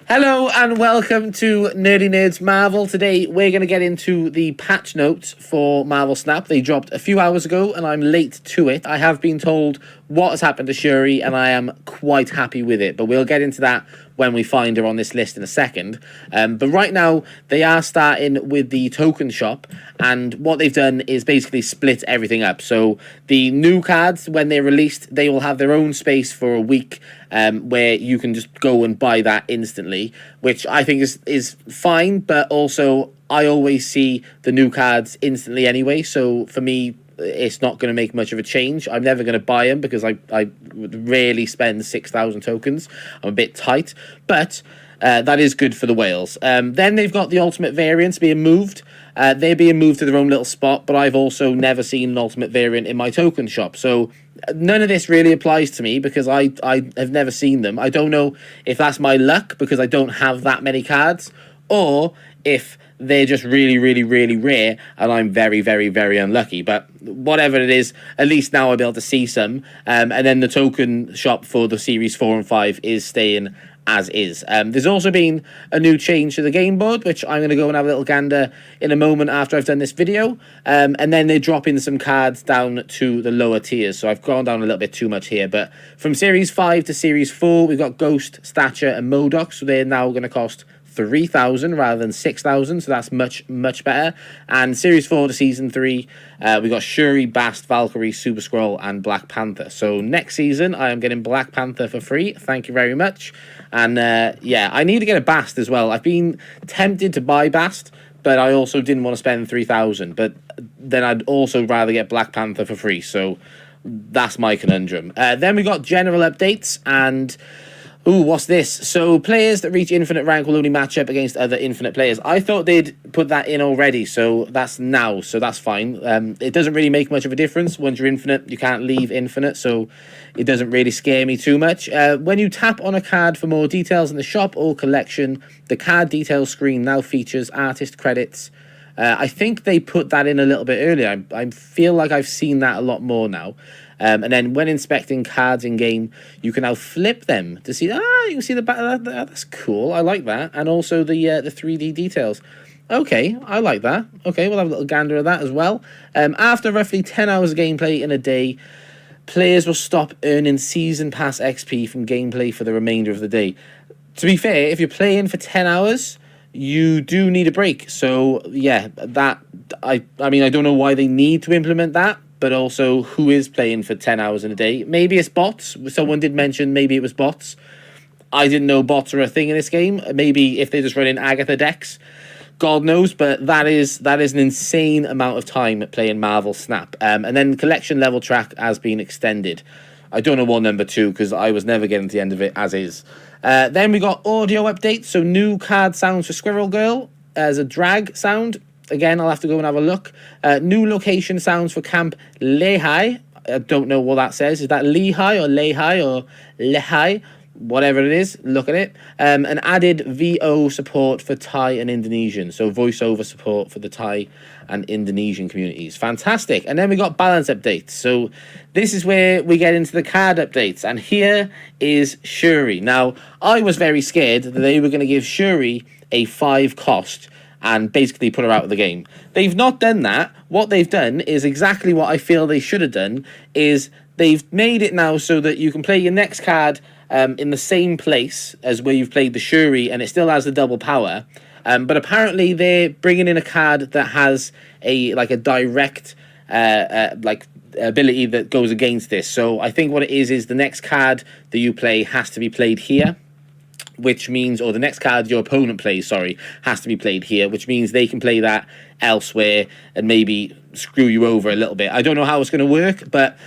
Hello and welcome to Nerdy Nerds Marvel. Today we're going to get into the patch notes for Marvel Snap. They dropped a few hours ago and I'm late to it. I have been told what has happened to Shuri and I am quite happy with it, but we'll get into that when we find her on this list in a second. But right now they are starting with the token shop, and what they've done is basically split everything up. So the new cards, when they're released, they will have their own space for a week where you can just go and buy that instantly, which I think is fine, but also I always see the new cards instantly anyway, so for me it's not going to make much of a change. I'm never going to buy them because I would rarely spend 6,000 tokens. I'm a bit tight, but that is good for the whales. Then they've got the ultimate variants being moved. They're being moved to their own little spot, but I've also never seen an ultimate variant in my token shop. So none of this really applies to me because I have never seen them. I don't know if that's my luck because I don't have that many cards, or if they're just really, really, really rare and I'm very, very, very unlucky. But whatever it is, at least now I'll be able to see some. And then the token shop for the Series 4 and 5 is staying as is. There's also been a new change to the game board, which I'm going to go and have a little gander in a moment after I've done this video. And then they're dropping some cards down to the lower tiers. So I've gone down a little bit too much here. But from Series 5 to Series 4, we've got Ghost, Stature, and MODOK. So they're now going to cost 3,000 rather than 6,000, so that's much better. And Series 4 to Season 3, we got Shuri, Bast, Valkyrie, Super Skrull, and Black Panther. So next season, I am getting Black Panther for free. Thank you very much. And yeah, I need to get a Bast as well. I've been tempted to buy Bast, but I also didn't want to spend 3,000. But then I'd also rather get Black Panther for free. So that's my conundrum. Then we got general updates and... ooh, what's this? So players that reach infinite rank will only match up against other infinite players. I thought they'd put that in already, so that's now, so that's fine. It doesn't really make much of a difference. Once you're infinite, you can't leave infinite, so it doesn't really scare me too much. When you tap on a card for more details in the shop or collection, the card details screen now features artist credits. I think they put that in a little bit earlier. I feel like I've seen that a lot more now. And then when inspecting cards in game, you can now flip them to see. You can see the back. That's cool. I like that, and also the 3D details. Okay, I like that. Okay, we'll have a little gander of that as well. After roughly 10 hours of gameplay in a day, players will stop earning season pass XP from gameplay for the remainder of the day. To be fair, if you're playing for 10 hours, you do need a break. So yeah, that I mean, I don't know why they need to implement that. But also, who is playing for 10 hours in a day? Maybe it's bots. Someone did mention maybe it was bots. I didn't know bots are a thing in this game. Maybe if they're just running Agatha decks, God knows. But that is an insane amount of time playing Marvel Snap. And then collection level track has been extended. I don't know what number 2 because I was never getting to the end of it as is. Then we got audio updates. So new card sounds for Squirrel Girl as a drag sound. Again, I'll have to go and have a look. New location sounds for Camp Lehigh. I don't know what that says. Is that Lehigh or Lehigh or Lehigh? Whatever it is, look at it. And added VO support for Thai and Indonesian. So voiceover support for the Thai and Indonesian communities. Fantastic. And then we got balance updates. So this is where we get into the card updates. And here is Shuri. Now, I was very scared that they were going to give Shuri a 5 cost and basically put her out of the game. They've not done that. What they've done is exactly what I feel they should have done, is they've made it now so that you can play your next card in the same place as where you've played the Shuri, and it still has the double power. But apparently they're bringing in a card that has a direct ability that goes against this. So I think what it is the next card that you play has to be played here, which means, or the next card your opponent plays, has to be played here, which means they can play that elsewhere and maybe screw you over a little bit. I don't know how it's going to work, but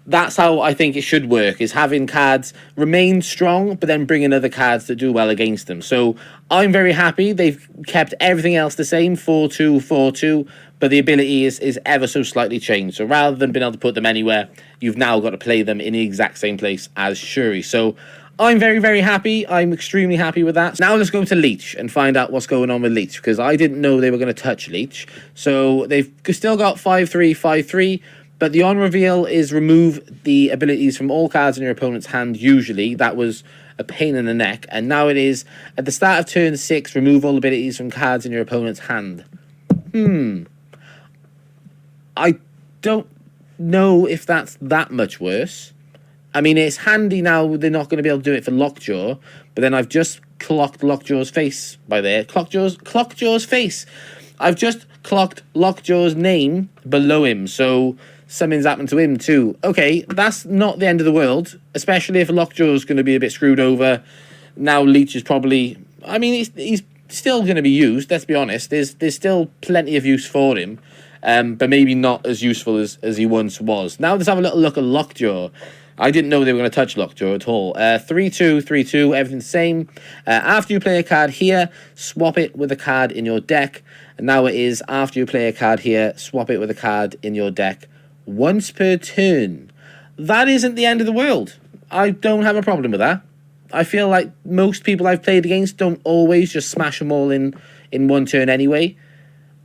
that's how I think it should work, is having cards remain strong, but then bringing other cards that do well against them. So I'm very happy. They've kept everything else the same, 4-2, 4-2, but the ability is ever so slightly changed. So rather than being able to put them anywhere, you've now got to play them in the exact same place as Shuri. So I'm very, very happy. I'm extremely happy with that. Now let's go to Leech and find out what's going on with Leech, because I didn't know they were going to touch Leech. So they've still got 5-3, 5-3, but the on reveal is remove the abilities from all cards in your opponent's hand usually. That was a pain in the neck. And now it is, at the start of turn 6, remove all abilities from cards in your opponent's hand. I don't know if that's that much worse. I mean, it's handy now they're not going to be able to do it for Lockjaw, but then I've just clocked Lockjaw's face by there. Clockjaw's face. I've just clocked Lockjaw's name below him, so something's happened to him too. Okay, that's not the end of the world, especially if Lockjaw's going to be a bit screwed over. Now Leech is probably... I mean, he's still going to be used, let's be honest. There's still plenty of use for him, but maybe not as useful as he once was. Now let's have a little look at Lockjaw. I didn't know they were going to touch Lockjaw at all. 3-2, 3-2, everything's the same. After you play a card here, swap it with a card in your deck. And now it is, after you play a card here, swap it with a card in your deck once per turn. That isn't the end of the world. I don't have a problem with that. I feel like most people I've played against don't always just smash them all in one turn anyway.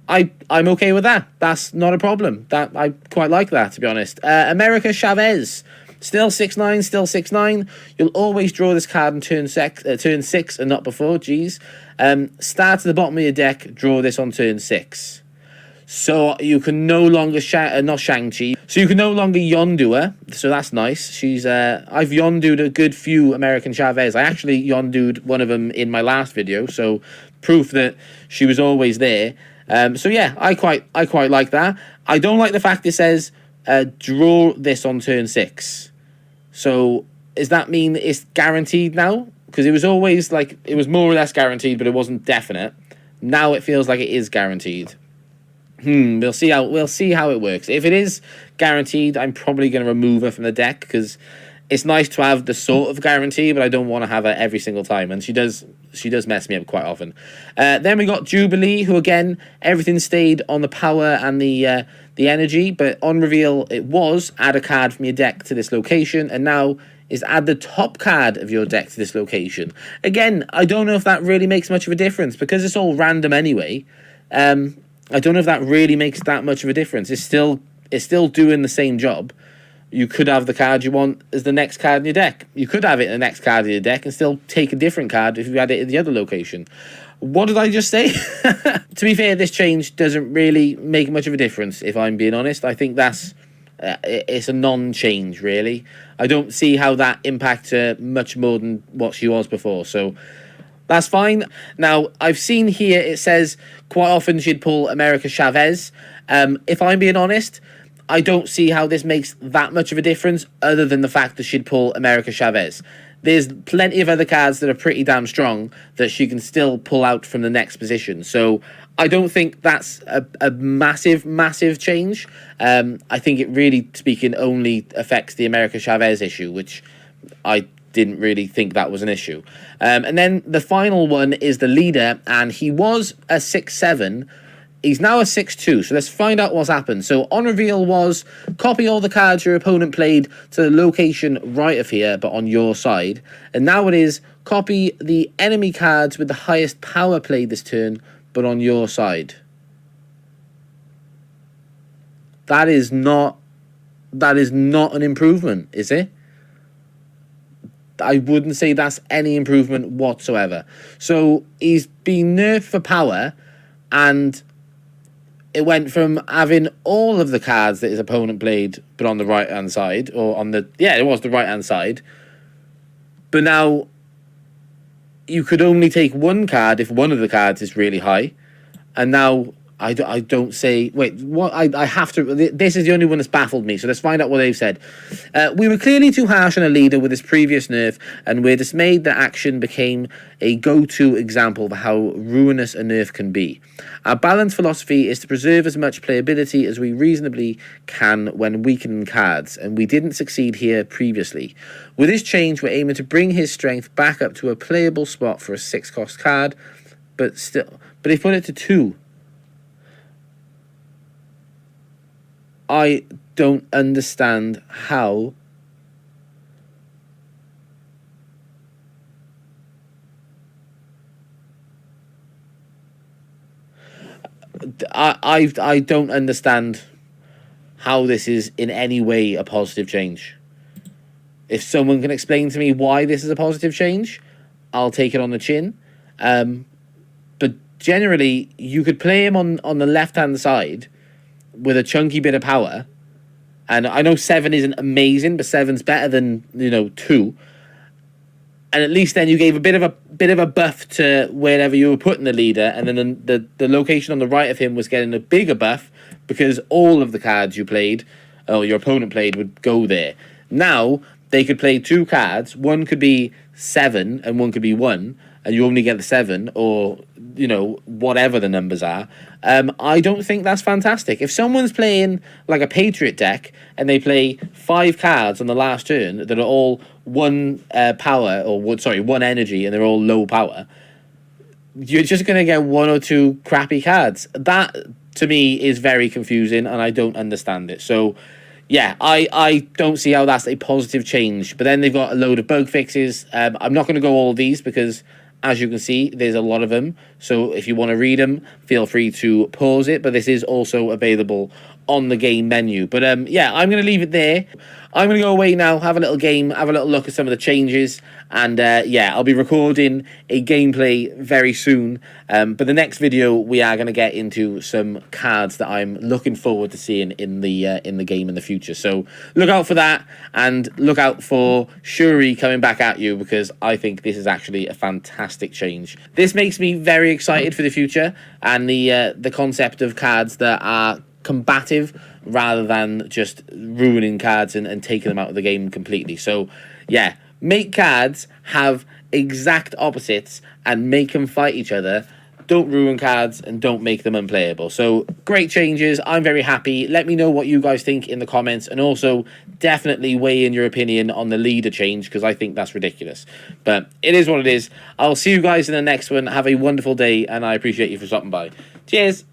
I'm okay with that. That's not a problem. I quite like that, to be honest. America Chavez. Still 6-9, still 6-9. You'll always draw this card in turn 6 and not before. Jeez. Start at the bottom of your deck, draw this on turn 6. So you can no longer not Shang-Chi. So you can no longer Yondu her. So that's nice. She's I've Yondu'd a good few American Chavez. I actually Yondu'd one of them in my last video, so proof that she was always there. So yeah, I quite like that. I don't like the fact it says draw this on turn 6. So does that mean it's guaranteed now? Because it was always like, it was more or less guaranteed, but it wasn't definite. Now it feels like it is guaranteed. We'll see how it works. If it is guaranteed, I'm probably going to remove her from the deck, because it's nice to have the sort of guarantee, but I don't want to have her every single time, and she does mess me up quite often. Then we got Jubilee, who again, everything stayed on the power and the energy, but on reveal it was add a card from your deck to this location, and now is add the top card of your deck to this location. Again, I don't know if that really makes much of a difference, because it's all random anyway. I don't know if that really makes that much of a difference. It's still doing the same job. You could have the card you want as the next card in your deck. You could have it in the next card in your deck and still take a different card if you had it in the other location. What did I just say? To be fair, this change doesn't really make much of a difference, if I'm being honest. I think that's... it's a non-change, really. I don't see how that impacts her much more than what she was before, so... that's fine. Now, I've seen here it says quite often she'd pull America Chavez. If I'm being honest, I don't see how this makes that much of a difference other than the fact that she'd pull America Chavez. There's plenty of other cards that are pretty damn strong that she can still pull out from the next position. So I don't think that's a massive, massive change. I think it really, speaking, only affects the America Chavez issue, which I didn't really think that was an issue. And then the final one is the leader, and he was a 6-7. He's now a 6-2, so let's find out what's happened. So on reveal was copy all the cards your opponent played to the location right of here, but on your side. And now it is copy the enemy cards with the highest power played this turn, but on your side. That is not an improvement, is it? I wouldn't say that's any improvement whatsoever. So he's been nerfed for power, and it went from having all of the cards that his opponent played, but on the right-hand side, or on the... yeah, it was the right-hand side. But now you could only take one card if one of the cards is really high. And now I don't say... wait, what? I have to... this is the only one that's baffled me, so let's find out what they've said. We were clearly too harsh on a leader with his previous nerf, and we're dismayed that action became a go-to example of how ruinous a nerf can be. Our balanced philosophy is to preserve as much playability as we reasonably can when weakening cards, and we didn't succeed here previously. With this change, we're aiming to bring his strength back up to a playable spot for a 6-cost card, but they put it to 2. I don't understand how I don't understand how this is in any way a positive change. If someone can explain to me why this is a positive change, I'll take it on the chin. But generally, you could play him on the left-hand side with a chunky bit of power. And I know 7 isn't amazing, but 7's better than, 2. And at least then you gave a bit of a buff to wherever you were putting the leader, and then the location on the right of him was getting a bigger buff because all of the cards you played, or your opponent played, would go there. Now they could play 2 cards. One could be 7 and one could be 1, and you only get the 7, or whatever the numbers are. I don't think that's fantastic. If someone's playing like a Patriot deck and they play 5 cards on the last turn that are all 1 power, or 1 energy, and they're all low power, you're just going to get 1 or 2 crappy cards. That, to me, is very confusing, and I don't understand it. So, yeah, I don't see how that's a positive change. But then they've got a load of bug fixes. I'm not going to go all of these because, as you can see, there's a lot of them. So if you want to read them, feel free to pause it. But this is also available on the game menu. But yeah, I'm going to leave it there. I'm going to go away now, have a little game, have a little look at some of the changes. And yeah, I'll be recording a gameplay very soon. But the next video, we are going to get into some cards that I'm looking forward to seeing in the game in the future. So look out for that, and look out for Shuri coming back at you, because I think this is actually a fantastic change. This makes me very excited for the future, and the concept of cards that are combative rather than just ruining cards and taking them out of the game completely. So yeah, make cards have exact opposites and make them fight each other. Don't ruin cards and don't make them unplayable. So great changes. I'm very happy. Let me know what you guys think in the comments, and also definitely weigh in your opinion on the leader change, because I think that's ridiculous. But it is what it is. I'll see you guys in the next one. Have a wonderful day, and I appreciate you for stopping by. Cheers.